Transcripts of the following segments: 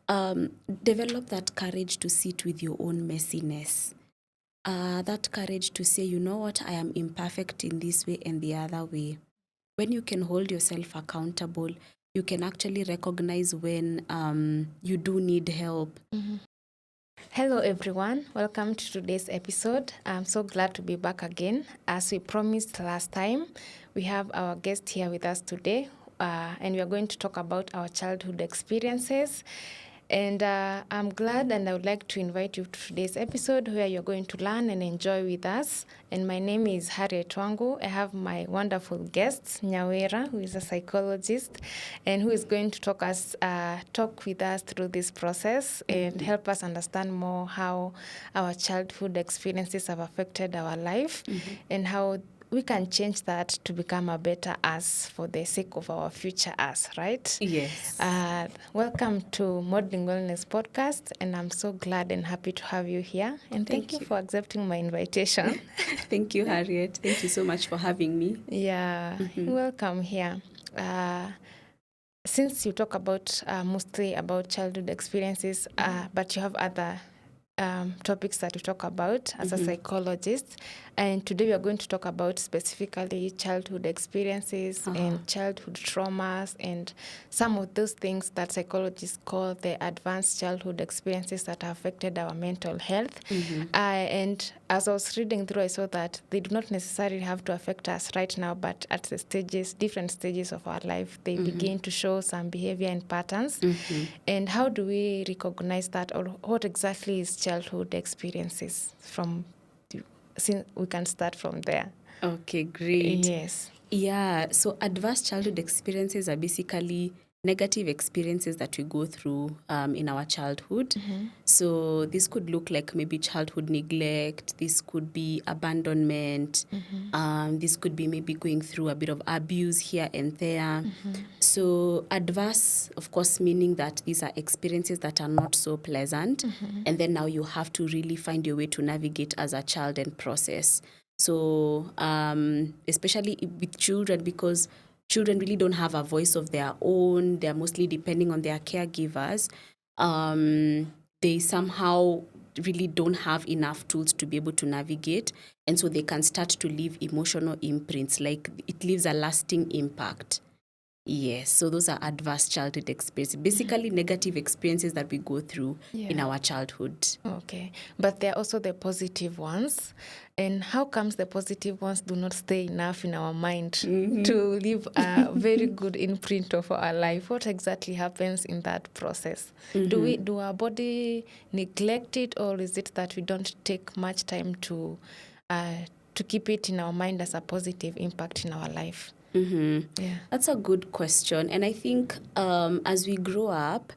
develop that courage to sit with your own messiness. That courage to say, you know what, I am imperfect in this way and the other way. When you can hold yourself accountable, you can actually recognize when you do need help. Hello everyone, welcome to today's episode. I'm so glad to be back again. As we promised last time, we have our guest here with us today, and we are going to talk about our childhood experiences. And I'm glad and I would like to invite you to today's episode where you're going to learn and enjoy with us. And my name is Harriet Wangu. I have my wonderful guest, Nyawira, who is a psychologist and who is going to talk with us through this process and help us understand more how our childhood experiences have affected our life and how we can change that to become a better us for the sake of our future us, right? Yes. Welcome to Modeling Wellness Podcast, and I'm so glad and happy to have you here. And thank you for accepting my invitation. Thank you, Harriet. Thank you so much for having me. Yeah, welcome here. Since you talk about mostly about childhood experiences, but you have other topics that you talk about as a psychologist. And today we are going to talk about specifically childhood experiences and childhood traumas and some of those things that psychologists call the advanced childhood experiences that have affected our mental health. And as I was reading through, I saw that they do not necessarily have to affect us right now, but at the different stages of our life, they begin to show some behavior and patterns. And how do we recognize that, or what exactly is childhood experiences since we can start from there? Okay, great. Yes. Yeah, so adverse childhood experiences are basically negative experiences that we go through in our childhood. So this could look like maybe childhood neglect, this could be abandonment, this could be maybe going through a bit of abuse here and there. So adverse, of course, meaning that these are experiences that are not so pleasant. And then now you have to really find your way to navigate as a child and process. So especially with children, because children really don't have a voice of their own. They're mostly depending on their caregivers. They somehow really don't have enough tools to be able to navigate. And so they can start to leave emotional imprints, like it leaves a lasting impact. Yes, so those are adverse childhood experiences, basically negative experiences that we go through in our childhood. Okay, but there are also the positive ones. And how comes the positive ones do not stay enough in our mind to leave a very good imprint of our life? What exactly happens in that process? Do our body neglect it, or is it that we don't take much time to keep it in our mind as a positive impact in our life? Yeah. That's a good question. And I think as we grow up,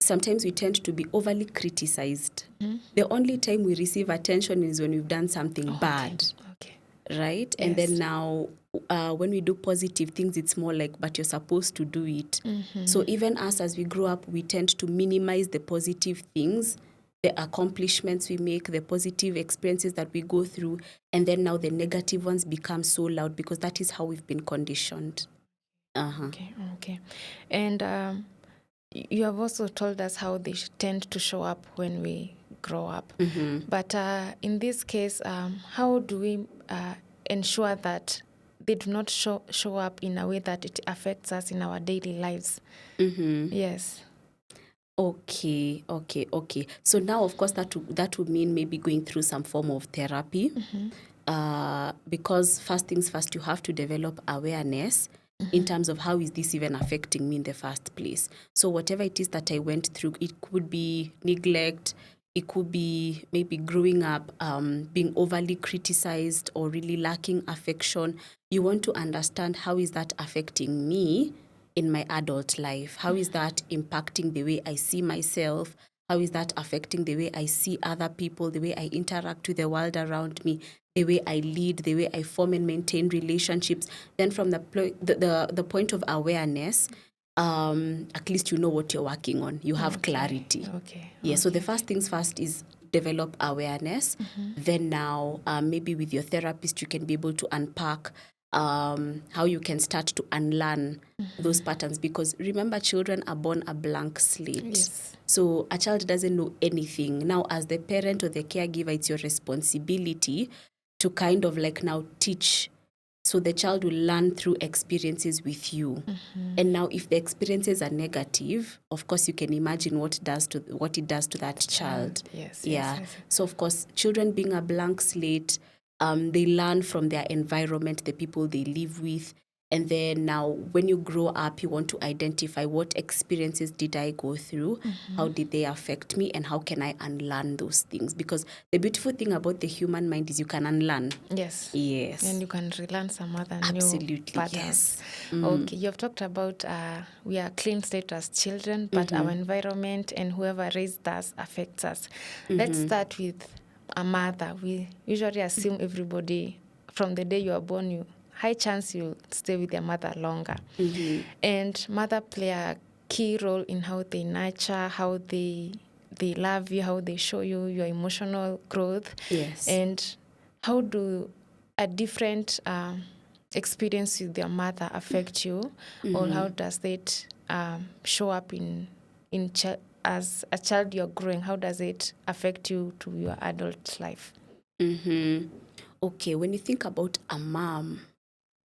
sometimes we tend to be overly criticized. The only time we receive attention is when we've done something bad. Okay. Right? And then now when we do positive things, it's more like, but you're supposed to do it. So even us, as we grow up, we tend to minimize the positive things, the accomplishments we make, the positive experiences that we go through, and then now the negative ones become so loud because that is how we've been conditioned. Okay. And you have also told us how they tend to show up when we grow up. But in this case, how do we ensure that they do not show up in a way that it affects us in our daily lives? Yes. Okay. So now, of course, that would mean maybe going through some form of therapy. Because first things first, you have to develop awareness in terms of how is this even affecting me in the first place. So whatever it is that I went through, it could be neglect, it could be maybe growing up being overly criticized or really lacking affection. You want to understand how is that affecting me in my adult life? How is that impacting the way I see myself? How is that affecting the way I see other people, the way I interact with the world around me, the way I lead, the way I form and maintain relationships? Then from the point of awareness, at least you know what you're working on. You have clarity. Yeah, so the first things first is develop awareness. Then now maybe with your therapist, you can be able to unpack how you can start to unlearn those patterns. Because remember, children are born a blank slate. Yes. So a child doesn't know anything. Now, as the parent or the caregiver, it's your responsibility to kind of like now teach. So the child will learn through experiences with you. And now if the experiences are negative, of course you can imagine what it does to that child. Yes, Yeah. yes. So of course, children being a blank slate, they learn from their environment, the people they live with. And then now when you grow up, you want to identify what experiences did I go through? How did they affect me? And how can I unlearn those things? Because the beautiful thing about the human mind is you can unlearn. Yes. Yes. And you can relearn some other Absolutely, new patterns. yes. Okay, you have talked about we are clean slate as children, but our environment and whoever raised us affects us. Let's start with a mother. We usually assume everybody from the day you are born, you high chance you'll stay with your mother longer. And mother play a key role in how they nurture, how they love you, how they show you your emotional growth. Yes. And how do a different experience with your mother affect you, or how does it show up as a child you're growing? How does it affect you to your adult life? Okay, when you think about a mom,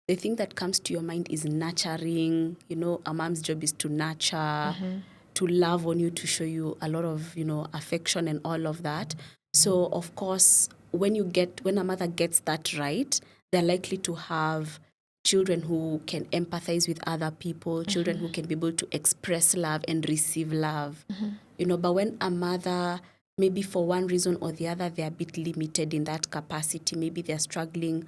the thing that comes to your mind is nurturing. You know, a mom's job is to nurture, to love on you, to show you a lot of, affection and all of that. So, of course, when a mother gets that right, they're likely to have children who can empathize with other people, children who can be able to express love and receive love. But when a mother, maybe for one reason or the other, they're a bit limited in that capacity, maybe they're struggling,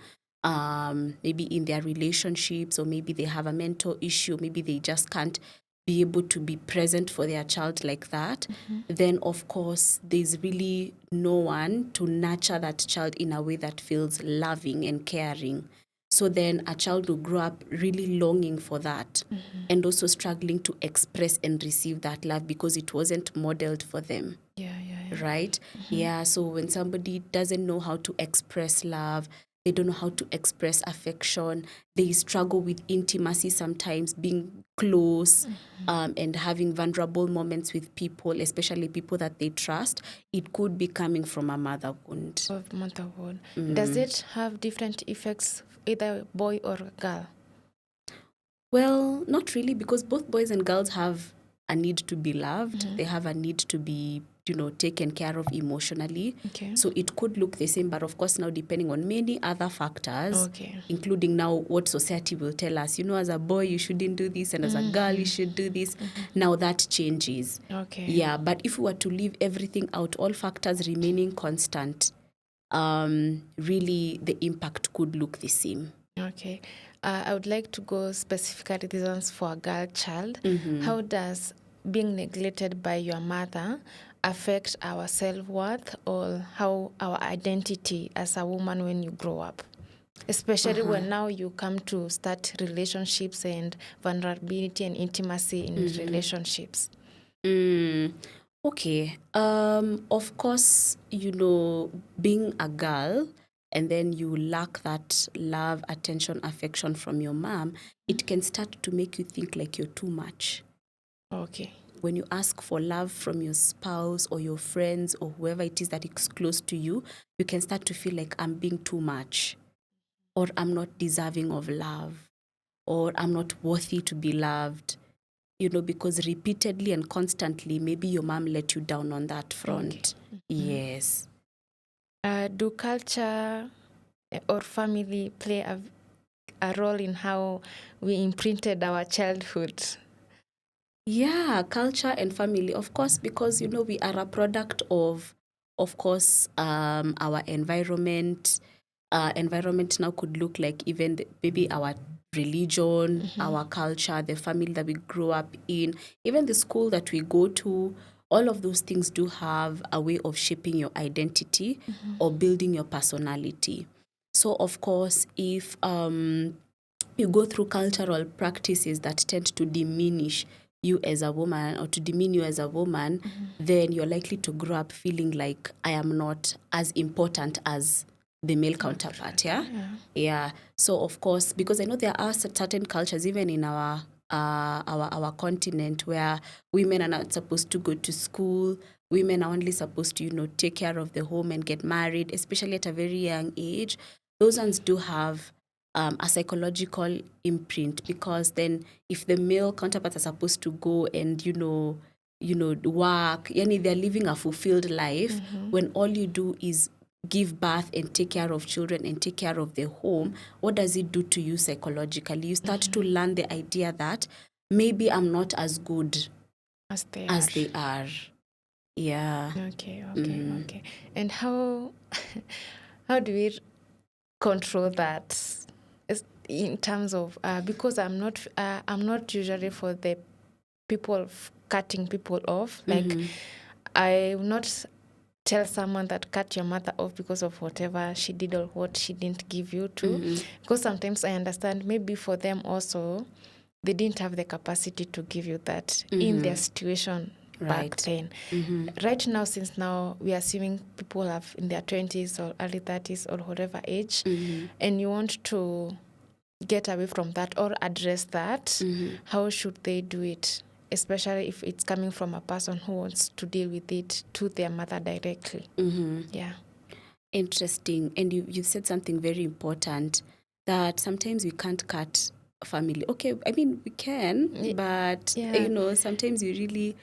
maybe in their relationships, or maybe they have a mental issue, maybe they just can't be able to be present for their child like that, then of course there's really no one to nurture that child in a way that feels loving and caring. So then a child will grow up really longing for that, and also struggling to express and receive that love because it wasn't modeled for them. Yeah. Right? Yeah, so when somebody doesn't know how to express love, they don't know how to express affection, they struggle with intimacy sometimes, being close, and having vulnerable moments with people, especially people that they trust. It could be coming from a mother wound. Of motherhood. Does it have different effects, either boy or girl? Well, not really, because both boys and girls have a need to be loved. They have a need to be, taken care of emotionally. Okay. So it could look the same, but of course now depending on many other factors, Okay. including now what society will tell us, as a boy you shouldn't do this, and as a girl you should do this. Now that changes. Okay. Yeah, but if we were to leave everything out, all factors remaining constant, really the impact could look the same. Okay. I would like to go specifically this one's for a girl child. How does being neglected by your mother affect our self-worth or how our identity as a woman when you grow up? Especially when now you come to start relationships and vulnerability and intimacy in relationships. Okay. Of course, being a girl and then you lack that love, attention, affection from your mom, it can start to make you think like you're too much. Okay. When you ask for love from your spouse or your friends or whoever it is that is close to you, you can start to feel like I'm being too much, or I'm not deserving of love, or I'm not worthy to be loved. Because repeatedly and constantly, maybe your mom let you down on that front. Okay. Yes. Do culture or family play a role in how we imprinted our childhood? Yeah, culture and family, of course, because, we are a product of course, our environment. Environment now could look like even maybe our religion, our culture, the family that we grew up in, even the school that we go to. All of those things do have a way of shaping your identity or building your personality. So, of course, if you go through cultural practices that tend to diminish you as a woman or to demean you as a woman, then you're likely to grow up feeling like I am not as important as the male counterpart. Yeah. So of course, because I know there are certain cultures even in our continent where women are not supposed to go to school. Women are only supposed to take care of the home and get married, especially at a very young age. Those ones do have a psychological imprint, because then if the male counterparts are supposed to go and work, yani they're living a fulfilled life, when all you do is give birth and take care of children and take care of the home, what does it do to you psychologically? You start to learn the idea that maybe I'm not as good as they are. Yeah. Okay. And how do we control that? In terms of because I'm not usually for the people cutting people off. Like I will not tell someone that cut your mother off because of whatever she did or what she didn't give you to. Because sometimes I understand maybe for them also they didn't have the capacity to give you that in their situation back then. Right now, since now we are assuming people have in their 20s or early 30s or whatever age, and you want to get away from that or address that, how should they do it? Especially if it's coming from a person who wants to deal with it to their mother directly. Yeah. Interesting. And you've said something very important, that sometimes we can't cut family. Okay, I mean, we can, but, sometimes you really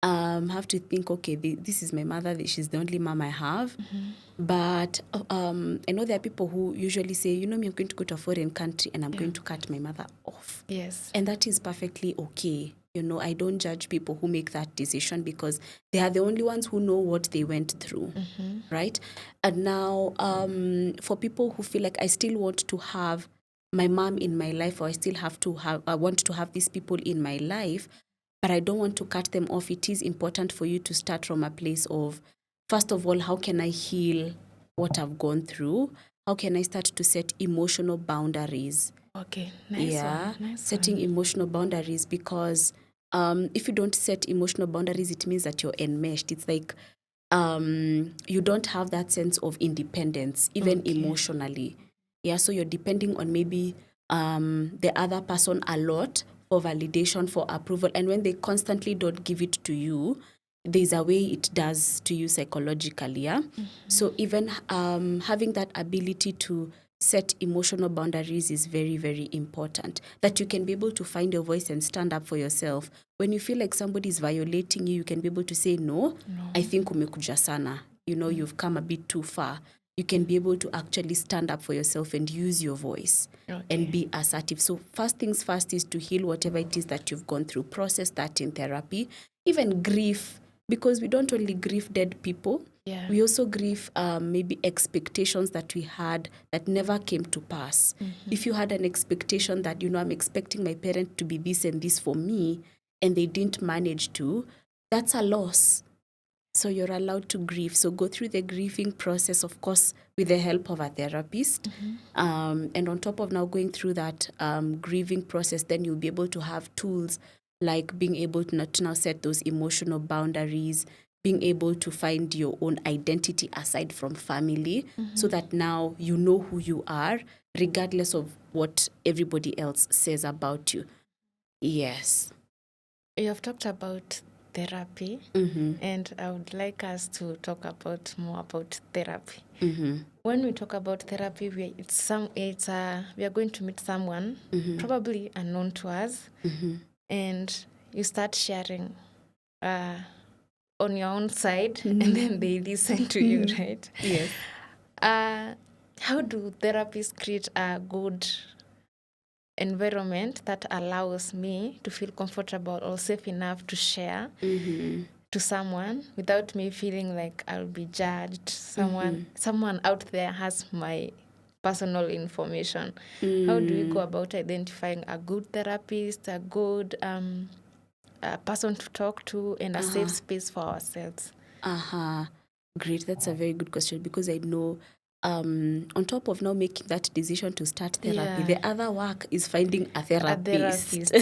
have to think, okay, this is my mother, she's the only mom I have. But I know there are people who usually say, me, I'm going to go to a foreign country and I'm going to cut my mother off. Yes. And that is perfectly okay. I don't judge people who make that decision, because they are the only ones who know what they went through, right? And now for people who feel like, I still want to have my mom in my life, or I want to have these people in my life, but I don't want to cut them off, it is important for you to start from a place of, first of all, how can I heal what I've gone through? How can I start to set emotional boundaries? Okay, nice one. Setting emotional boundaries, because if you don't set emotional boundaries, it means that you're enmeshed. It's like you don't have that sense of independence, even emotionally. Yeah, so you're depending on maybe the other person a lot for validation, for approval. And when they constantly don't give it to you, there's a way it does to you psychologically. Yeah. So even having that ability to set emotional boundaries is very, very important, that you can be able to find your voice and stand up for yourself. When you feel like somebody is violating you, you can be able to say, no. I think umekuja sana. You've come a bit too far. You can be able to actually stand up for yourself and use your voice and be assertive. So first things first is to heal whatever it is that you've gone through. Process that in therapy. Even grief, because we don't only grieve dead people. We also grieve maybe expectations that we had that never came to pass. If you had an expectation that, I'm expecting my parent to be this and this for me, and they didn't manage to, that's a loss. So you're allowed to grieve. So go through the grieving process, of course, with the help of a therapist. And on top of now going through that grieving process, then you'll be able to have tools like being able to now set those emotional boundaries, being able to find your own identity aside from family, so that now you know who you are, regardless of what everybody else says about you. Yes. You have talked about therapy, and I would like us to talk more about therapy. When we talk about therapy, we are going to meet someone probably unknown to us, and you start sharing on your own side, and then they listen to you, right? Yes. How do therapists create a good environment that allows me to feel comfortable or safe enough to share to someone without me feeling like I'll be judged? Someone out there has my personal information. How do we go about identifying a good therapist, a good person to talk to, and a safe space for ourselves? Great. That's a very good question, because I know on top of now making that decision to start therapy, the other work is finding a therapist.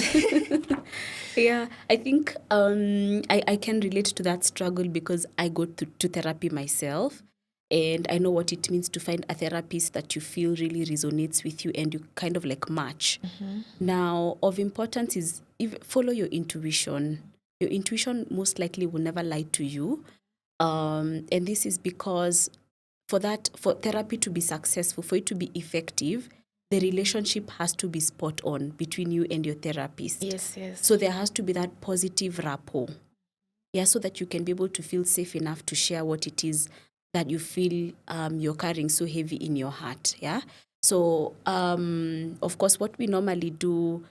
Yeah, I think I can relate to that struggle, because I go to therapy myself. And I know what it means to find a therapist that you feel really resonates with you and you kind of like match. Now, of importance is follow your intuition. Your intuition most likely will never lie to you. And this is because for therapy to be successful, for it to be effective, the relationship has to be spot on between you and your therapist. Yes. So there has to be that positive rapport. Yeah, so that you can be able to feel safe enough to share what it is that you feel you're carrying so heavy in your heart. Yeah. So, of course, what we normally do,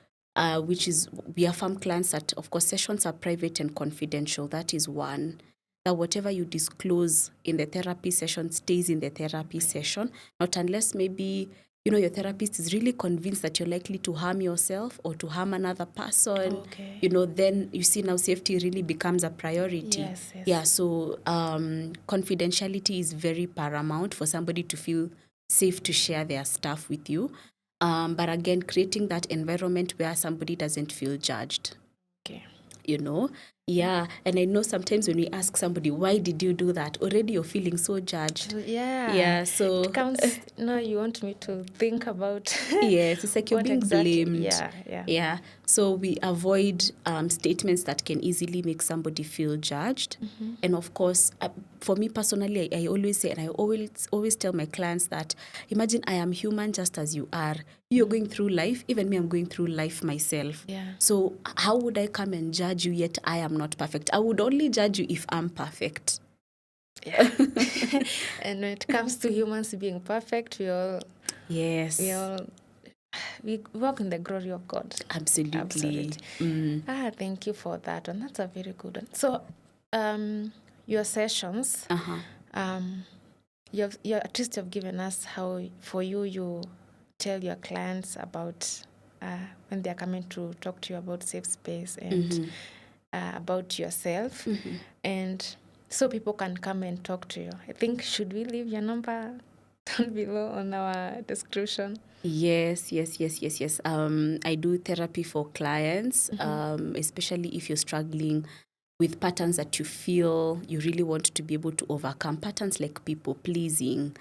which is we affirm clients that, of course, sessions are private and confidential. That is one. That whatever you disclose in the therapy session stays in the therapy session, not unless maybe your therapist is really convinced that you're likely to harm yourself or to harm another person. Okay. Then you see now safety really becomes a priority. Yes. Yeah, so confidentiality is very paramount for somebody to feel safe to share their stuff with you. But again, creating that environment where somebody doesn't feel judged. Okay. Yeah. And I know sometimes when we ask somebody, why did you do that? Already you're feeling so judged. Yeah. So it comes, no, you want me to think about. Yes, it's like you're being blamed. Yeah. So we avoid statements that can easily make somebody feel judged. And of course, for me personally, I always say, and I always tell my clients that, imagine I am human just as you are. You're going through life, even me, I'm going through life myself. Yeah. So how would I come and judge you yet I am not perfect? I would only judge you if I'm perfect. Yeah. And when it comes to humans being perfect, we walk in the glory of God. Absolutely. Thank you for that one. That's a very good one. So, your sessions, at least you've given us how for you tell your clients about when they're coming to talk to you about safe space and about yourself, and so people can come and talk to you. I think, should we leave your number down below on our description? Yes. I do therapy for clients, especially if you're struggling with patterns that you feel you really want to be able to overcome. Patterns like people pleasing,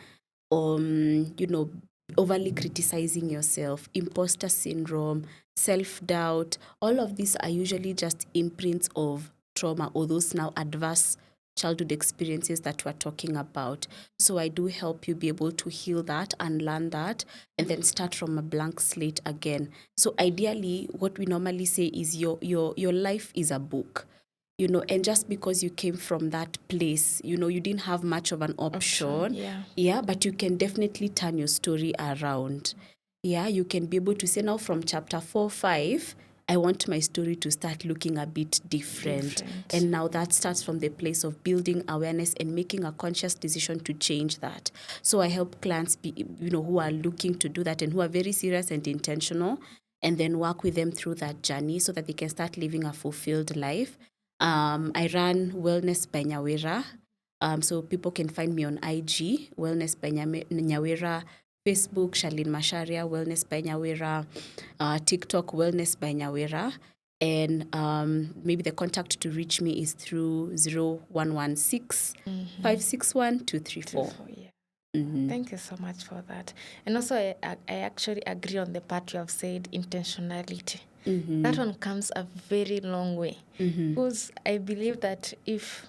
overly criticizing yourself, imposter syndrome, self-doubt. All of these are usually just imprints of trauma or those now adverse childhood experiences that we're talking about. So I do help you be able to heal that and learn that and then start from a blank slate again. So ideally, what we normally say is your life is a book. And just because you came from that place, you didn't have much of an option. Yeah, but you can definitely turn your story around. Yeah, you can be able to say, now from chapter 4, 5, I want my story to start looking a bit different. And now that starts from the place of building awareness and making a conscious decision to change that. So I help clients who are looking to do that and who are very serious and intentional, and then work with them through that journey so that they can start living a fulfilled life. I run Wellness by Nyawira. So people can find me on IG, Wellness by Nyawira, Facebook, Charlene Masharia, Wellness by Nyawira, TikTok, Wellness by Nyawira. And maybe the contact to reach me is through 0116 561 234. Thank you so much for that. And also, I actually agree on the part you have said, intentionality. That one comes a very long way. Because I believe that if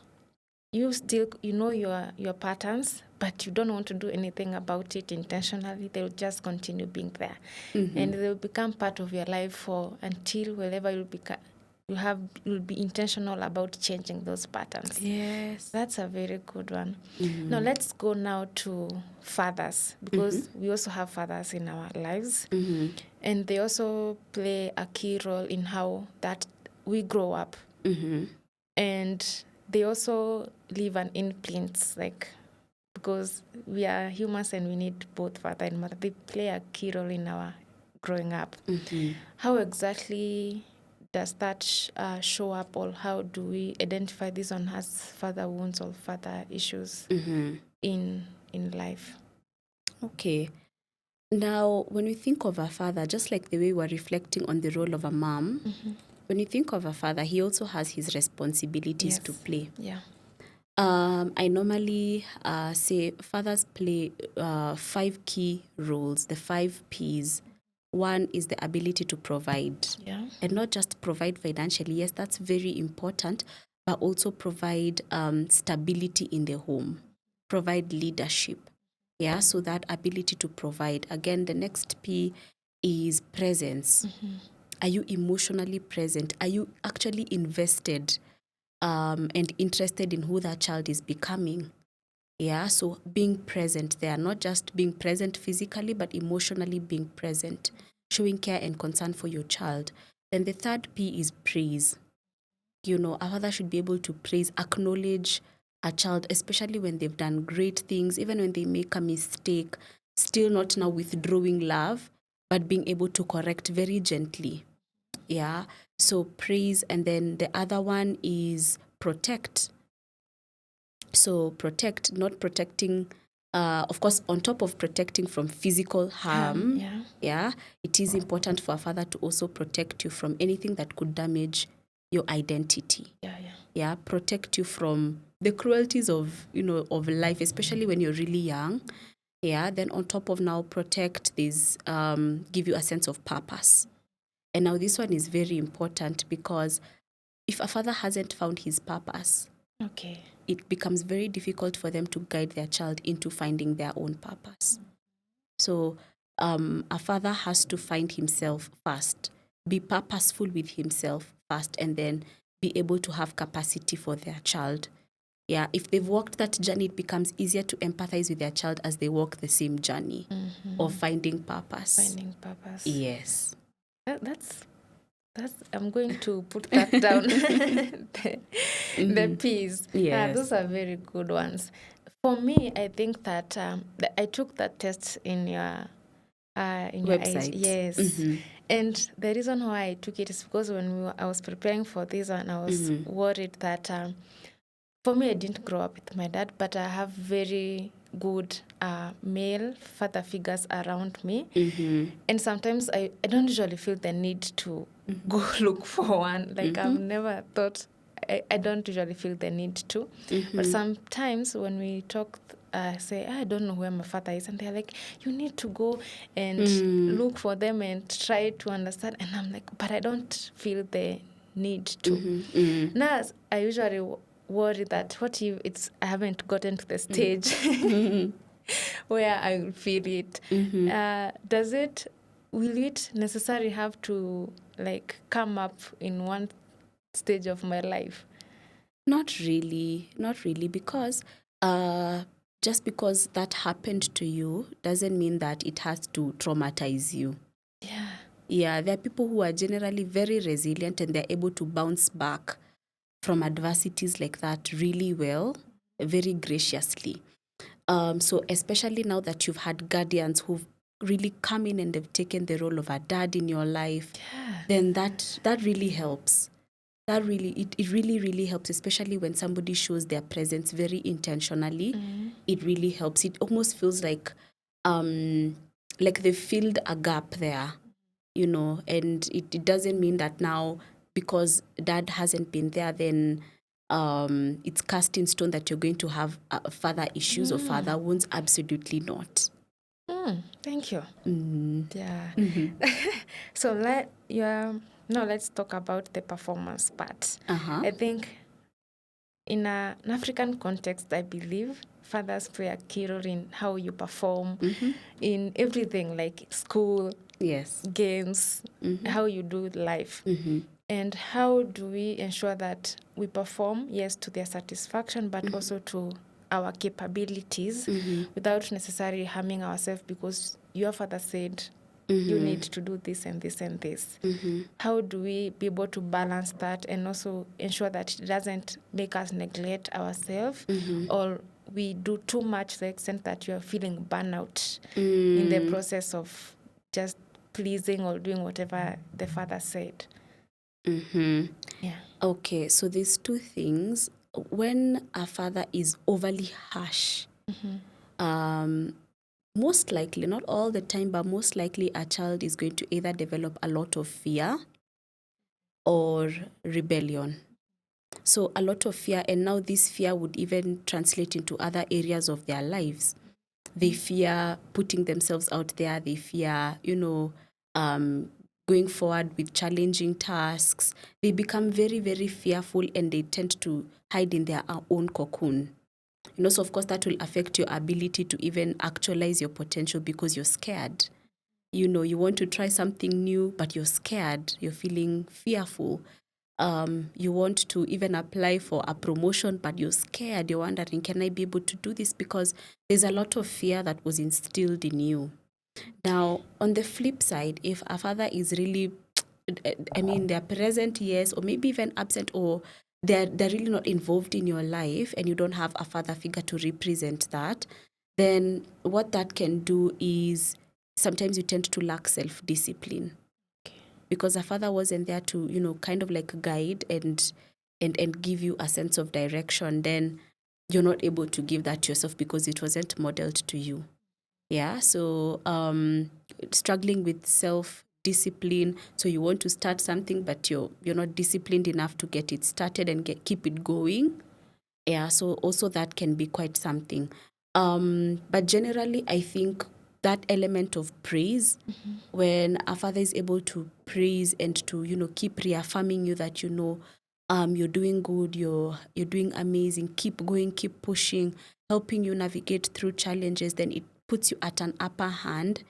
you still, your patterns, but you don't want to do anything about it intentionally, they'll just continue being there. And they'll become part of your life until wherever you'll be intentional about changing those patterns. Yes. That's a very good one. Now, let's go now to fathers, because we also have fathers in our lives. And they also play a key role in how that we grow up. And they also leave an imprint, because we are humans and we need both father and mother. They play a key role in our growing up. How exactly does that show up, or how do we identify this one as father wounds or father issues in life? Okay. Now, when we think of a father, just like the way we're reflecting on the role of a mom, when you think of a father, he also has his responsibilities to play. Yeah. I normally say fathers play 5 key roles, the 5 Ps. One is the ability to provide, and not just provide financially. Yes, that's very important, but also provide stability in the home, provide leadership. Yeah, so that ability to provide. Again, the next P is presence. Are you emotionally present? Are you actually invested and interested in who that child is becoming? Yeah, so being present there, not just being present physically, but emotionally being present, showing care and concern for your child. Then the third P is praise. You know, a father should be able to praise, acknowledge a child, especially when they've done great things, even when they make a mistake, still not now withdrawing love, but being able to correct very gently. Yeah, so praise. And then the other one is protect. So protect, not protecting, of course, on top of protecting from physical harm, yeah, it is important for a father to also protect you from anything that could damage your identity. Yeah, protect you from the cruelties of, of life, especially when you're really young. Yeah, then on top of now protect this, give you a sense of purpose. And now this one is very important because if a father hasn't found his purpose, it becomes very difficult for them to guide their child into finding their own purpose. So a father has to find himself first, be purposeful with himself first, and then be able to have capacity for their child. Yeah, if they've walked that journey, it becomes easier to empathize with their child as they walk the same journey of finding purpose. Yes. That's I'm going to put that down. The P's. Yes. Those are very good ones. For me, I think that I took that test in your Website. Yes. And the reason why I took it is because when I was preparing for this one, I was worried that for me, I didn't grow up with my dad, but I have very good male father figures around me. And sometimes I don't usually feel the need to go look for one. Like I've never thought, I don't usually feel the need to. But sometimes when we talk, say, I don't know where my father is. And they're like, you need to go and look for them and try to understand. And I'm like, but I don't feel the need to. Now, I usually worry that what if I haven't gotten to the stage where I will feel it. Will it necessarily have to like come up in one stage of my life? Not really, because just because that happened to you doesn't mean that it has to traumatize you. Yeah, there are people who are generally very resilient and they're able to bounce back from adversities like that really well, very graciously. So especially now that you've had guardians who've really come in and they've taken the role of a dad in your life, then that really helps. That really, it really helps, especially when somebody shows their presence very intentionally. It really helps. It almost feels like they filled a gap there, and it doesn't mean that now because dad hasn't been there, then it's cast in stone that you're going to have father issues or father wounds. Absolutely not. Thank you. Yeah. So let's talk about the performance part. I think in an African context, I believe fathers play a key role in how you perform in everything, like school, games, how you do life. And how do we ensure that we perform, yes, to their satisfaction, but also to our capabilities without necessarily harming ourselves because your father said you need to do this and this and this. How do we be able to balance that and also ensure that it doesn't make us neglect ourselves or we do too much to the extent that you are feeling burnout in the process of just pleasing or doing whatever the father said? Okay, so these two things. When a father is overly harsh, most likely, not all the time, but most likely a child is going to either develop a lot of fear or rebellion. So a lot of fear, and now this fear would even translate into other areas of their lives. They fear putting themselves out there. They fear, going forward with challenging tasks. They become very, very fearful, and they tend to hide in their own cocoon. So of course that will affect your ability to even actualize your potential because you're scared. You want to try something new, but you're scared. You're feeling fearful. You want to even apply for a promotion, but you're scared. You're wondering, can I be able to do this? Because there's a lot of fear that was instilled in you. Now, on the flip side, if a father is really, they're present, yes, or maybe even absent, or they're really not involved in your life, and you don't have a father figure to represent that, then what that can do is sometimes you tend to lack self-discipline. Because a father wasn't there to, kind of like guide and give you a sense of direction, then you're not able to give that to yourself because it wasn't modeled to you. Yeah, so struggling with self-discipline. So you want to start something, but you're not disciplined enough to get it started and keep it going. Yeah, so also that can be quite something. But generally, I think that element of praise, when a father is able to praise and to keep reaffirming you that you're doing good, you're doing amazing, keep going, keep pushing, helping you navigate through challenges, then it puts you at an upper hand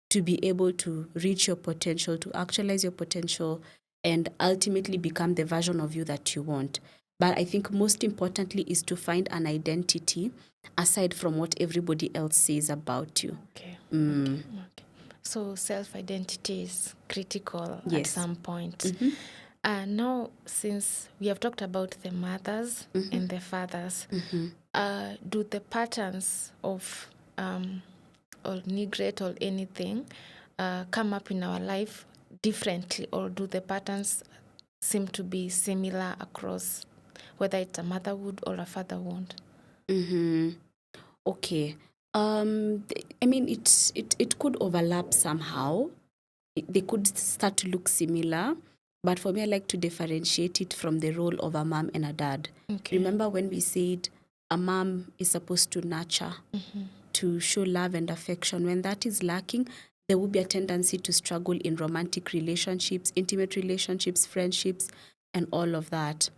to be able to reach your potential, to actualize your potential, and ultimately become the version of you that you want. But I think most importantly is to find an identity aside from what everybody else says about you. Okay. So self-identity is critical at Yes. some point. Now, since we have talked about the mothers and the fathers, do the patterns of or neglect or anything come up in our life differently, or do the patterns seem to be similar across, whether it's a motherhood or a fatherhood? Okay. It could overlap somehow. They could start to look similar, but for me, I like to differentiate it from the role of a mom and a dad. Okay. Remember when we said a mom is supposed to nurture, to show love and affection. When that is lacking, there will be a tendency to struggle in romantic relationships, intimate relationships, friendships, and all of that.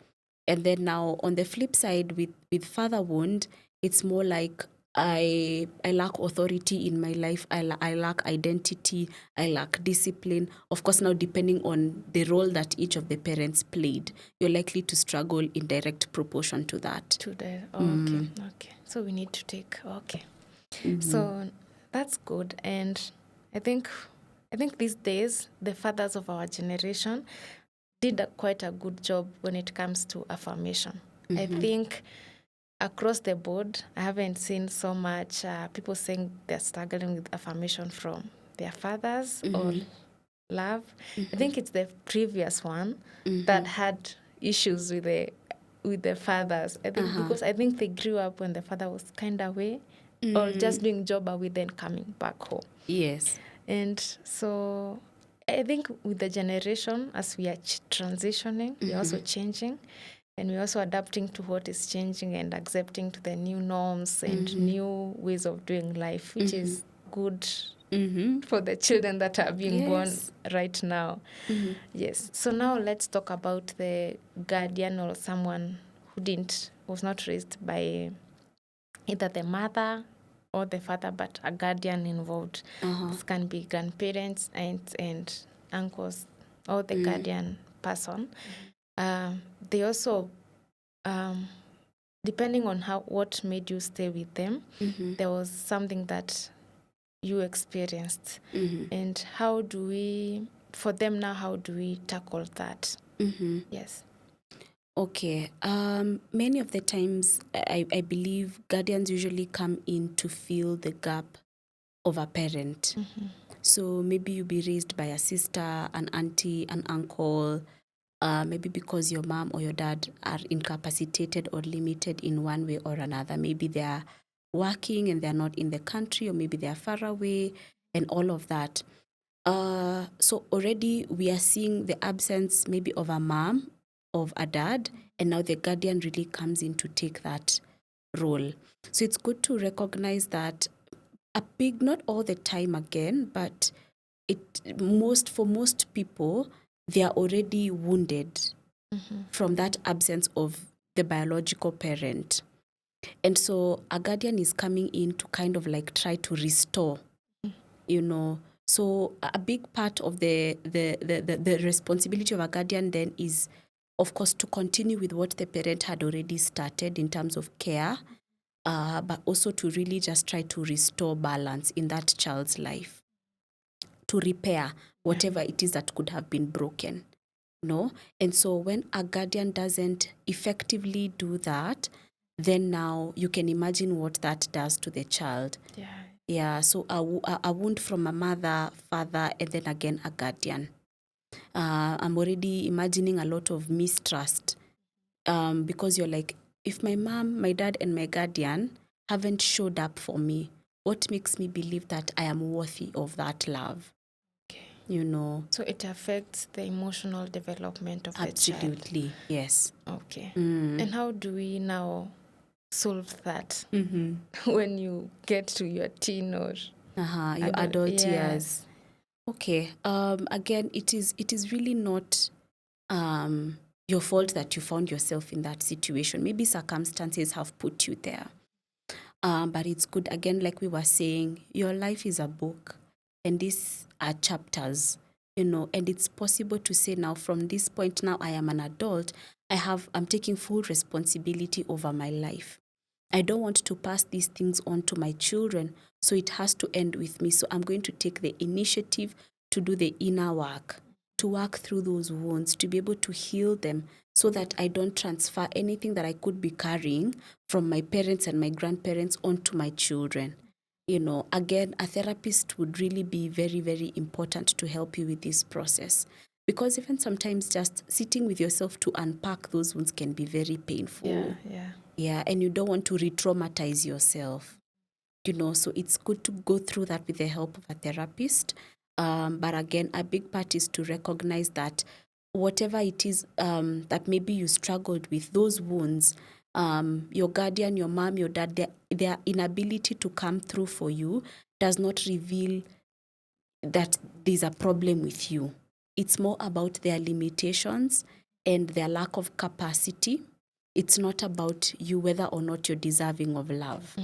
And then now on the flip side with father wound, it's more like I lack authority in my life. I lack identity. I lack discipline. Of course, now depending on the role that each of the parents played, you're likely to struggle in direct proportion to that. Okay. So we need to take So that's good, and I think these days the fathers of our generation did quite a good job when it comes to affirmation. I think across the board, I haven't seen so much people saying they're struggling with affirmation from their fathers or love. I think it's the previous one that had issues with the fathers. I think because I think they grew up when the father was kind of away or just doing job away, then coming back home. Yes. And so I think with the generation, as we are transitioning, we're also changing, and we're also adapting to what is changing and accepting to the new norms and new ways of doing life, which is good for the children that are being born right now. Yes. So now let's talk about the guardian or someone who was not raised by either the mother or the father, but a guardian involved. This can be grandparents, aunts, and uncles, or the guardian person. They also, depending on what made you stay with them, there was something that you experienced. And how do we tackle that? Yes. Okay. Many of the times, I believe guardians usually come in to fill the gap of a parent. So maybe you'll be raised by a sister, an auntie, an uncle, maybe because your mom or your dad are incapacitated or limited in one way or another. Maybe they are working and they're not in the country, or maybe they are far away, and all of that. So already we are seeing the absence maybe of a mom, of a dad, and now the guardian really comes in to take that role. So it's good to recognize that not all the time again, but for most people, they are already wounded from that absence of the biological parent. And so a guardian is coming in to kind of like try to restore, So a big part of the responsibility of a guardian then is, of course, to continue with what the parent had already started in terms of care, but also to really just try to restore balance in that child's life, to repair whatever it is that could have been broken. And so when a guardian doesn't effectively do that, then now you can imagine what that does to the child. So a wound from a mother, father, and then again a guardian. I'm already imagining a lot of mistrust, because you're like, if my mom, my dad, and my guardian haven't showed up for me, what makes me believe that I am worthy of that love? So it affects the emotional development of the child. Absolutely, yes. Okay. And how do we now solve that when you get to your teen or your adult years? Okay. Again, it is really not your fault that you found yourself in that situation. Maybe circumstances have put you there. But it's good, again, like we were saying, your life is a book, and these are chapters, and it's possible to say now, from this point now, I am an adult, I'm taking full responsibility over my life. I don't want to pass these things on to my children, so it has to end with me. So I'm going to take the initiative to do the inner work, to work through those wounds, to be able to heal them, so that I don't transfer anything that I could be carrying from my parents and my grandparents onto my children. Again, a therapist would really be very, very important to help you with this process. Because even sometimes just sitting with yourself to unpack those wounds can be very painful. Yeah, and you don't want to re-traumatize yourself. So it's good to go through that with the help of a therapist. But again, a big part is to recognize that whatever it is that maybe you struggled with, those wounds, your guardian, your mom, your dad, their inability to come through for you does not reveal that there's a problem with you. It's more about their limitations and their lack of capacity. It's not about you, whether or not you're deserving of love.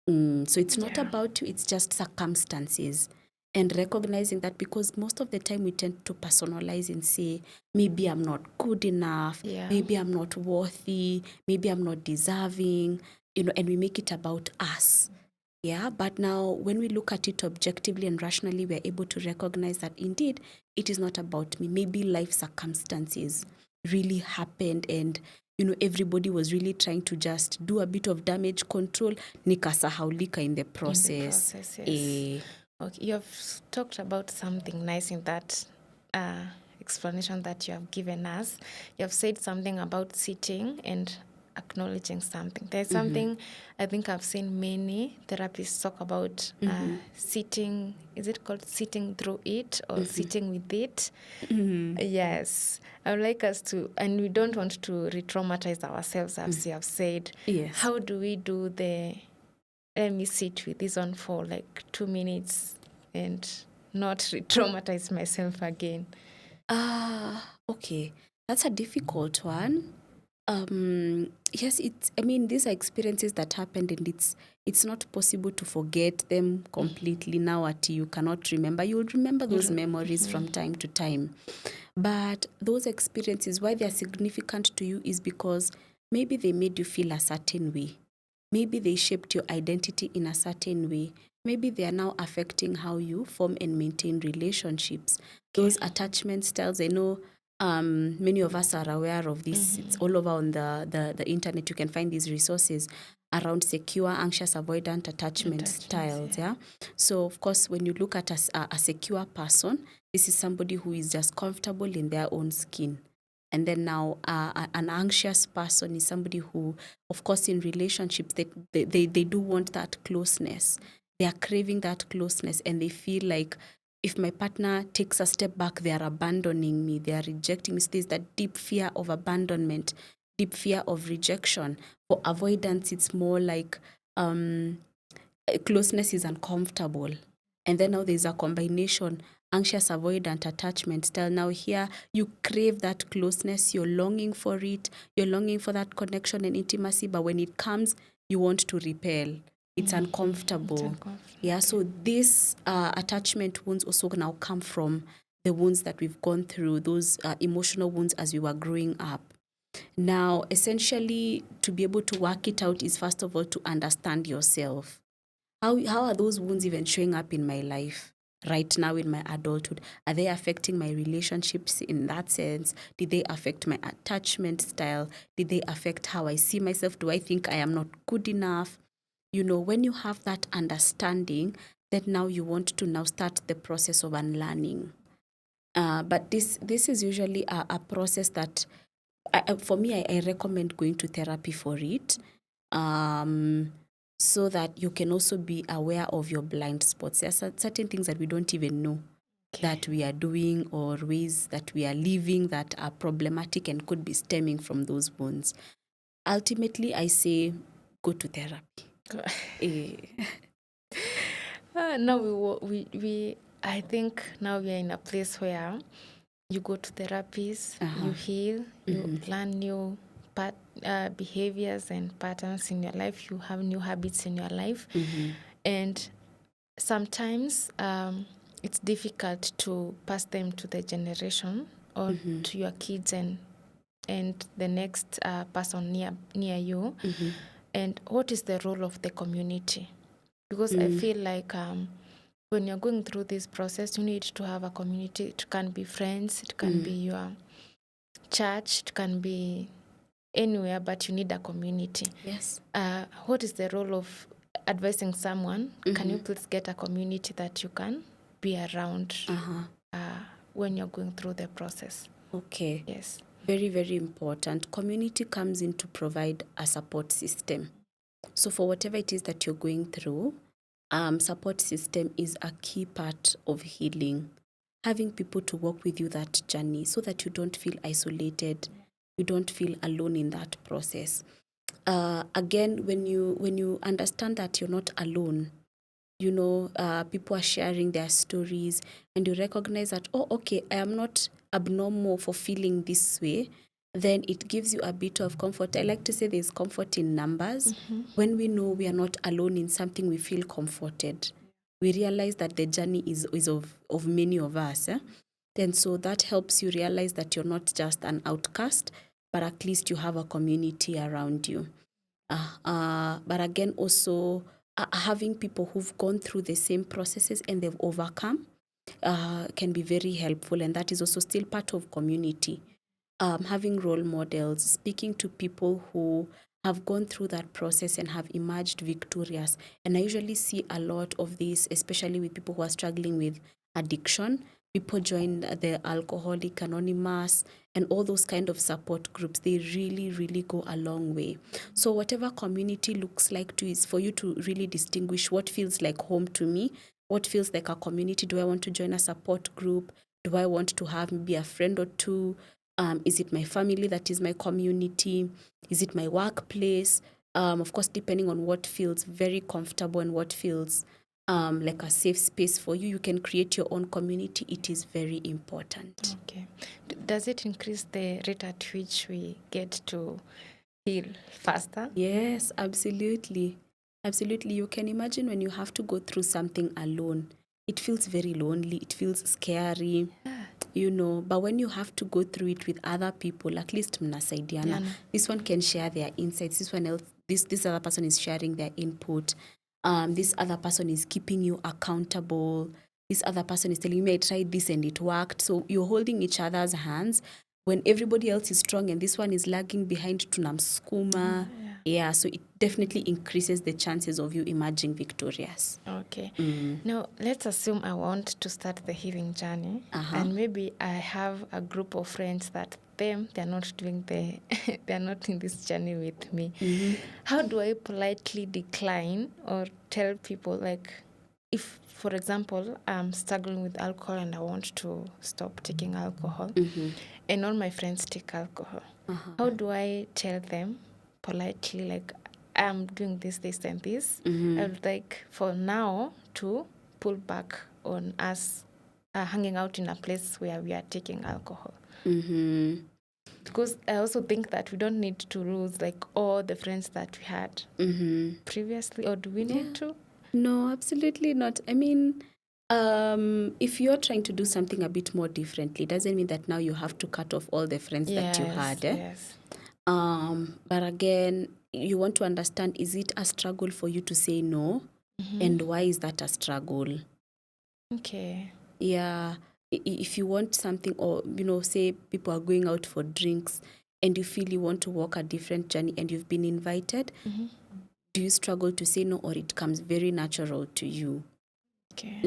So it's not about you, it's just circumstances. And recognizing that, because most of the time we tend to personalize and say, maybe I'm not good enough, maybe I'm not worthy, maybe I'm not deserving, and we make it about us. But now when we look at it objectively and rationally, we're able to recognize that indeed it is not about me. Maybe life circumstances really happened, and everybody was really trying to just do a bit of damage control, nikasahaulika in the process. Yes. Okay, you have talked about something nice in that explanation that you have given us. You have said something about sitting and acknowledging something. There's something I think I've seen many therapists talk about, sitting. Is it called sitting through it or sitting with it? Yes. I would like us to, and we don't want to re-traumatize ourselves, as you have said. Yes. How do we do let me sit with this one for like 2 minutes and not re-traumatize myself again? Okay. That's a difficult one. Yes, these are experiences that happened, and it's not possible to forget them completely now. You cannot remember. You'll remember those memories from time to time. But those experiences, why they're significant to you, is because maybe they made you feel a certain way. Maybe they shaped your identity in a certain way. Maybe they are now affecting how you form and maintain relationships. Those attachment styles, I know many of us are aware of this. It's all over on the internet. You can find these resources around secure, anxious, avoidant attachment styles. So, of course, when you look at a secure person, this is somebody who is just comfortable in their own skin. And then now an anxious person is somebody who, of course, in relationships, they do want that closeness. They are craving that closeness, and they feel like if my partner takes a step back, they are abandoning me, they are rejecting me. So there's that deep fear of abandonment, deep fear of rejection. For avoidance, it's more like closeness is uncomfortable. And then now there's a combination, anxious avoidant attachment style. Now here you crave that closeness, you're longing for it, you're longing for that connection and intimacy, but when it comes, you want to repel. It's uncomfortable. Yeah, so these attachment wounds also now come from the wounds that we've gone through, those emotional wounds as we were growing up. Now, essentially, to be able to work it out is first of all to understand yourself. How are those wounds even showing up in my life right now in my adulthood? Are they affecting my relationships in that sense? Did they affect my attachment style? Did they affect how I see myself? Do I think I am not good enough? You know, when you have that understanding, then now you want to now start the process of unlearning. But this is usually a process that, for me, I recommend going to therapy for it. So that you can also be aware of your blind spots. There are certain things that we don't even know that we are doing, or ways that we are living that are problematic and could be stemming from those wounds. Ultimately, I say go to therapy. Now we I think now we are in a place where you go to therapies, you heal, you learn new behaviors and patterns in your life. You have new habits in your life, and sometimes it's difficult to pass them to the generation or to your kids and the next person near you. And what is the role of the community? Because I feel like when you're going through this process, you need to have a community. It can be friends, it can be your church, it can be anywhere, but you need a community. Yes. What is the role of advising someone? Can you please get a community that you can be around when you're going through the process? Okay. Yes. Very, very important. Community comes in to provide a support system. So for whatever it is that you're going through, support system is a key part of healing. Having people to walk with you that journey so that you don't feel isolated, you don't feel alone in that process. Again, when you understand that you're not alone, you know, people are sharing their stories, and you recognize that, oh, okay, I am not abnormal for feeling this way, then it gives you a bit of comfort. I like to say there's comfort in numbers. When we know we are not alone in something, we feel comforted. We realize that the journey is of many of us. Then so that helps you realize that you're not just an outcast, but at least you have a community around you. But again, also having people who've gone through the same processes and they've overcome can be very helpful. And that is also still part of community. Having role models, speaking to people who have gone through that process and have emerged victorious. And I usually see a lot of this, especially with people who are struggling with addiction. People join the Alcoholic Anonymous and all those kind of support groups. They really, really go a long way. So whatever community looks like to is for you to really distinguish what feels like home to me, what feels like a community. Do I want to join a support group? Do I want to have maybe a friend or two? Is it my family that is my community? Is it my workplace? Of course, depending on what feels very comfortable and what feels like a safe space for you, you can create your own community. It is very important. Okay. Does it increase the rate at which we get to heal faster? Yes, absolutely. Absolutely. You can imagine when you have to go through something alone, it feels very lonely, it feels scary. You know, but when you have to go through it with other people, at least mnasaidiana. This one can share their insights. This one else, this other person is sharing their input. This other person is keeping you accountable. This other person is telling me I tried this and it worked. So you're holding each other's hands when everybody else is strong and this one is lagging behind tunamskuma. Yeah, so it definitely increases the chances of you emerging victorious. Okay. Now, let's assume I want to start the healing journey. And maybe I have a group of friends that they're not doing they're not in this journey with me. How do I politely decline or tell people, like, if, for example, I'm struggling with alcohol and I want to stop taking alcohol, and all my friends take alcohol? how do I tell them politely, like, I'm doing this, and this? I would like for now to pull back on us hanging out in a place where we are taking alcohol. Because I also think that we don't need to lose like all the friends that we had previously, or do we need to? No, absolutely not. I mean, if you're trying to do something a bit more differently, doesn't mean that now you have to cut off all the friends that you had. Yes. But again, you want to understand, is it a struggle for you to say no? And why is that a struggle? Okay. Yeah. If you want something, or, say people are going out for drinks and you feel you want to walk a different journey and you've been invited, do you struggle to say no, or it comes very natural to you? Okay.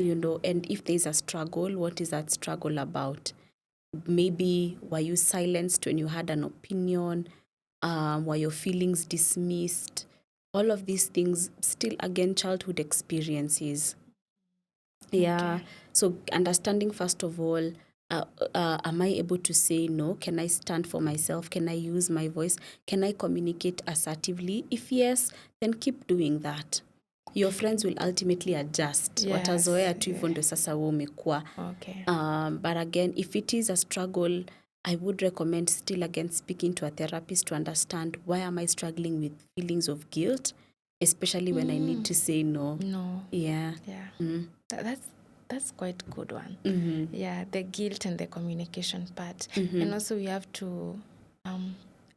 And if there's a struggle, what is that struggle about? Maybe were you silenced when you had an opinion? Were your feelings dismissed? All of these things, still again, childhood experiences. Yeah. Okay. So understanding, first of all, am I able to say no? Can I stand for myself? Can I use my voice? Can I communicate assertively? If yes, then keep doing that. Your friends will ultimately adjust. Watazoea tu hivyo ndio sasa wewe umekuwa. Okay. But again, if it is a struggle, I would recommend still again speaking to a therapist to understand, why am I struggling with feelings of guilt, especially when I need to say no. No. Yeah. That's quite a good one. Yeah, the guilt and the communication part. And also we have to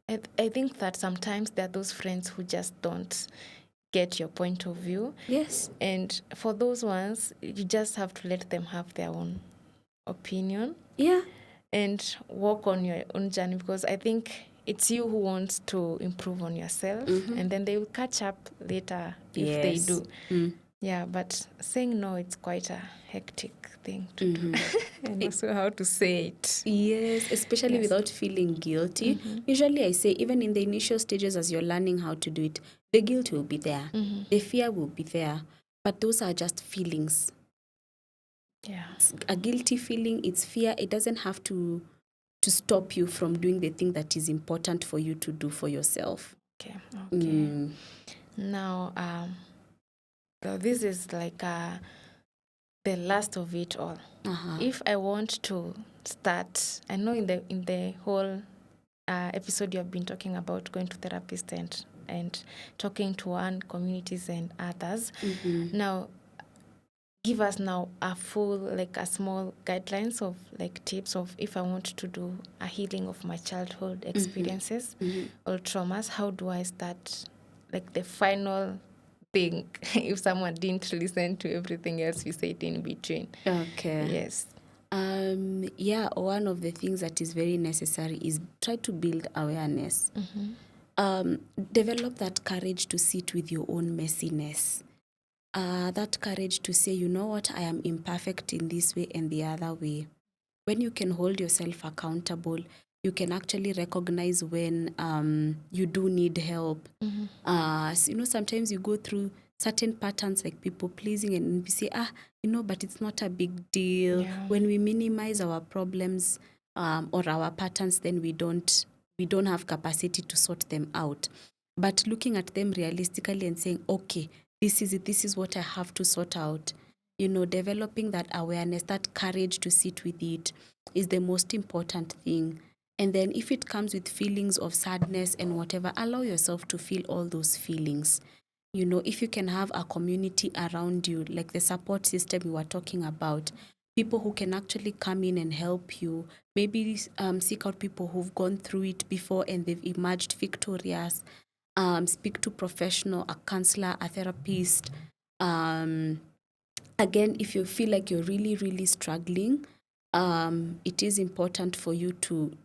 I think that sometimes there are those friends who just don't get your point of view. Yes. And for those ones, you just have to let them have their own opinion. Yeah. And walk on your own journey, because I think it's you who wants to improve on yourself, and then they will catch up later if they do. Yeah, but saying no, it's quite a hectic thing to do. And also how to say it. Yes, especially without feeling guilty. Usually I say, even in the initial stages as you're learning how to do it, the guilt will be there. The fear will be there. But those are just feelings. Yeah. It's a guilty feeling, it's fear. It doesn't have to stop you from doing the thing that is important for you to do for yourself. Okay. Now, so this is like the last of it all. If I want to start, I know in the whole episode you have been talking about going to therapists and talking to one communities and others. Now, give us now a full, like a small guidelines of like tips of, if I want to do a healing of my childhood experiences or traumas, how do I start, like the final thing if someone didn't listen to everything else we said in between? Okay. Yes. Yeah, one of the things that is very necessary is try to build awareness. Develop that courage to sit with your own messiness. That courage to say, you know what, I am imperfect in this way and the other way. When you can hold yourself accountable, you can actually recognize when you do need help. So, sometimes you go through certain patterns like people pleasing, and we say, but it's not a big deal. Yeah. When we minimize our problems or our patterns, then we don't have capacity to sort them out. But looking at them realistically and saying, okay, this is it, this is what I have to sort out. Developing that awareness, that courage to sit with it is the most important thing. And then if it comes with feelings of sadness and whatever, allow yourself to feel all those feelings. If you can have a community around you, like the support system we were talking about, people who can actually come in and help you, maybe seek out people who've gone through it before and they've emerged victorious. Speak to professional, a counselor, a therapist. Again, if you feel like you're really, really struggling, it is important for you to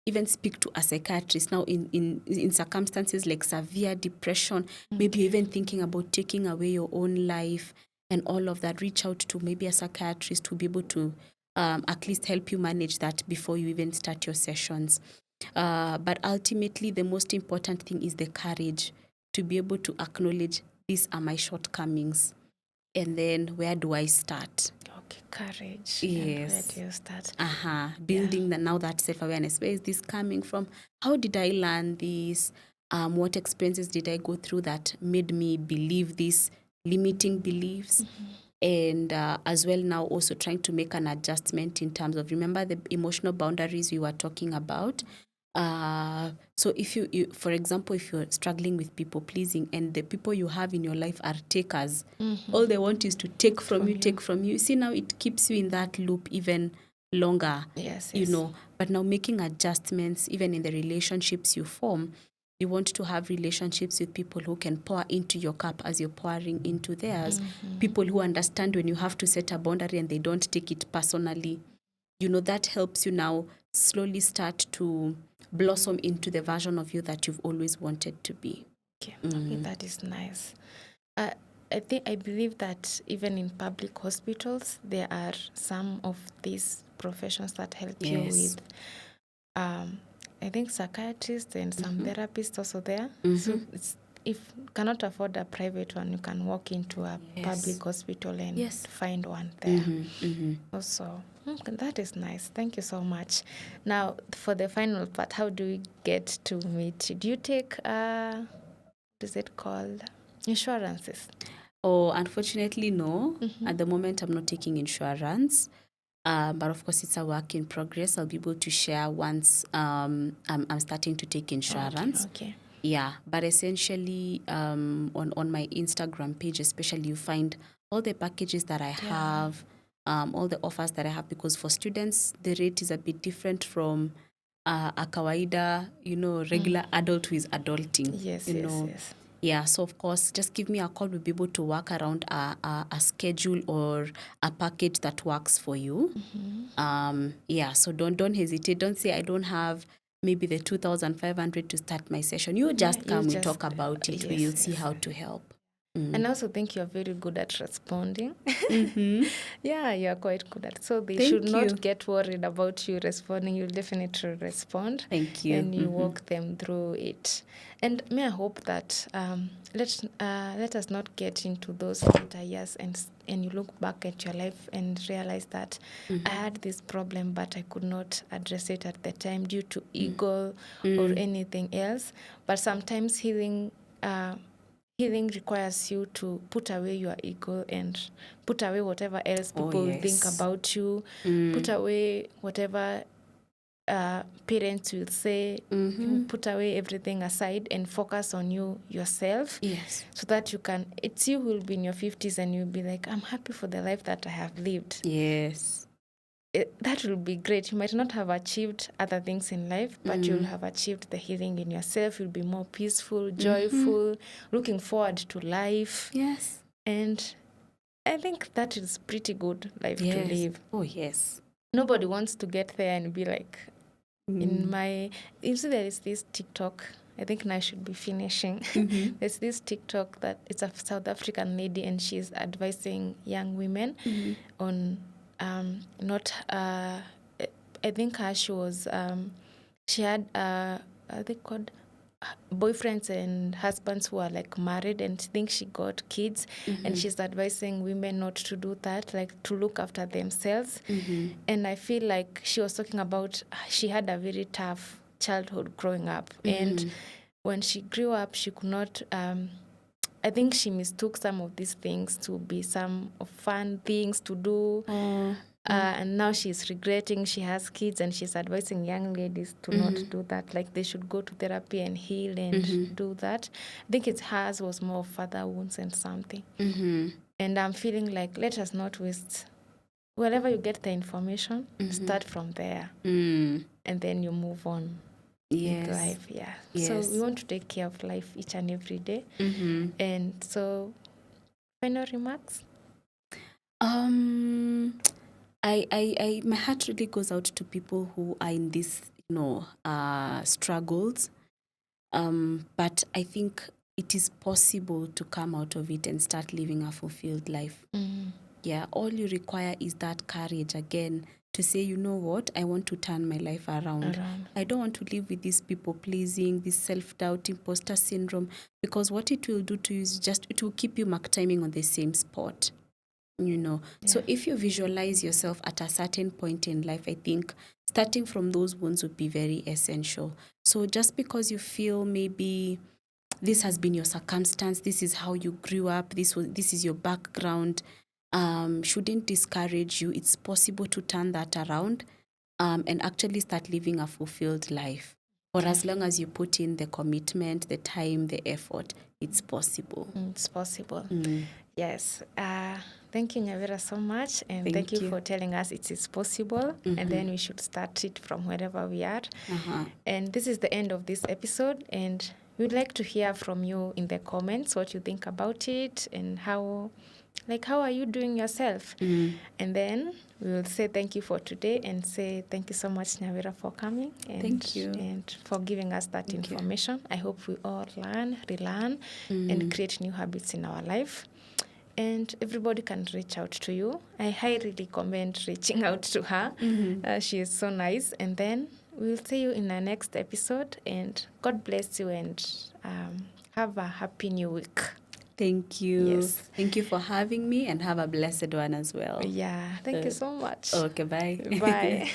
even speak to a psychiatrist. Now, in circumstances like severe depression, maybe even thinking about taking away your own life and all of that, reach out to maybe a psychiatrist who will be able to at least help you manage that before you even start your sessions. But ultimately, the most important thing is the courage to be able to acknowledge, these are my shortcomings. And then where do I start? Okay, courage. And where Yes. do you start? Building now that self-awareness. Where is this coming from? How did I learn this? What experiences did I go through that made me believe these limiting beliefs? And as well now also trying to make an adjustment in terms of, remember the emotional boundaries we were talking about? So if you, for example, if you're struggling with people pleasing and the people you have in your life are takers, all they want is to take from you, take from you. See, now it keeps you in that loop even longer. Yes. But now making adjustments even in the relationships you form, you want to have relationships with people who can pour into your cup as you're pouring into theirs. People who understand when you have to set a boundary and they don't take it personally. That helps you now slowly start to blossom into the version of you that you've always wanted to be. Okay, that is nice. I believe that even in public hospitals, there are some of these professions that help you with, I think, psychiatrists and some therapists also there. So if you cannot afford a private one, you can walk into a public hospital and find one there. Also, that is nice. Thank you so much. Now, for the final part, how do we get to meet? Do you take, what is it called? Insurances? Oh, unfortunately, no. At the moment, I'm not taking insurance. But of course, it's a work in progress. I'll be able to share once I'm starting to take insurance. Okay. Yeah, but essentially on my Instagram page especially, you find all the packages that I have, all the offers that I have, because for students, the rate is a bit different from a kawaida, regular adult who is adulting. Yes. Yeah, so of course, just give me a call. We'll be able to work around a schedule or a package that works for you. Yeah, so don't hesitate. Don't say I don't have maybe the 2,500 to start my session. You just come, we talk about it. We'll see how to help. And I also think you're very good at responding. Yeah, you're quite good at it. So they should not get worried about you responding. You'll definitely respond. Thank you. And you walk them through it. And may I hope that let us not get into those later years and you look back at your life and realize that I had this problem, but I could not address it at the time due to ego or anything else. But sometimes healing requires you to put away your ego and put away whatever else people think about you, put away whatever parents will say, you put away everything aside and focus on yourself. Yes. So that it's you who will be in your 50s and you'll be like, I'm happy for the life that I have lived. Yes. That will be great. You might not have achieved other things in life, but you'll have achieved the healing in yourself. You'll be more peaceful, joyful, looking forward to life. Yes. And I think that is pretty good life to live. Oh, yes. Nobody wants to get there and be like, you see, there is this TikTok. I think now I should be finishing. There's this TikTok that it's a South African lady and she's advising young women on not I think she was she had are they called boyfriends and husbands who are like married, and think she got kids, and she's advising women not to do that, like to look after themselves. And I feel like she was talking about she had a very tough childhood growing up, and when she grew up she could not I think she mistook some of these things to be some of fun things to do. And now she's regretting. She has kids and she's advising young ladies to not do that. Like they should go to therapy and heal and do that. I think it's hers was more of father wounds and something. And I'm feeling like let us not waste. Wherever you get the information, start from there. And then you move on. With life, So we want to take care of life each and every day. And so, final remarks? My heart really goes out to people who are in these, struggles. But I think it is possible to come out of it and start living a fulfilled life. Yeah, all you require is that courage again to say, you know what, I want to turn my life around. I don't want to live with this people pleasing, this self-doubt, imposter syndrome, because what it will do to you is it will keep you mark timing on the same spot. So if you visualize yourself at a certain point in life, I think starting from those wounds would be very essential. So just because you feel maybe this has been your circumstance, this is how you grew up, this is your background, shouldn't discourage you. It's possible to turn that around and actually start living a fulfilled life. For as long as you put in the commitment, the time, the effort, it's possible. It's possible. Yes. Thank you, Nyawira, so much. And thank you for telling us it is possible. And then we should start it from wherever we are. And this is the end of this episode. And we'd like to hear from you in the comments what you think about it and how are you doing yourself? And then we will say thank you for today and say thank you so much, Nyawira, for coming. And, thank you. And for giving us that information. I hope we all learn, relearn, and create new habits in our life. And everybody can reach out to you. I highly recommend reaching out to her. She is so nice. And then we'll see you in the next episode. And God bless you and have a happy new week. Thank you. Yes. Thank you for having me and have a blessed one as well. Yeah. Thank you so much. Okay, bye. Bye.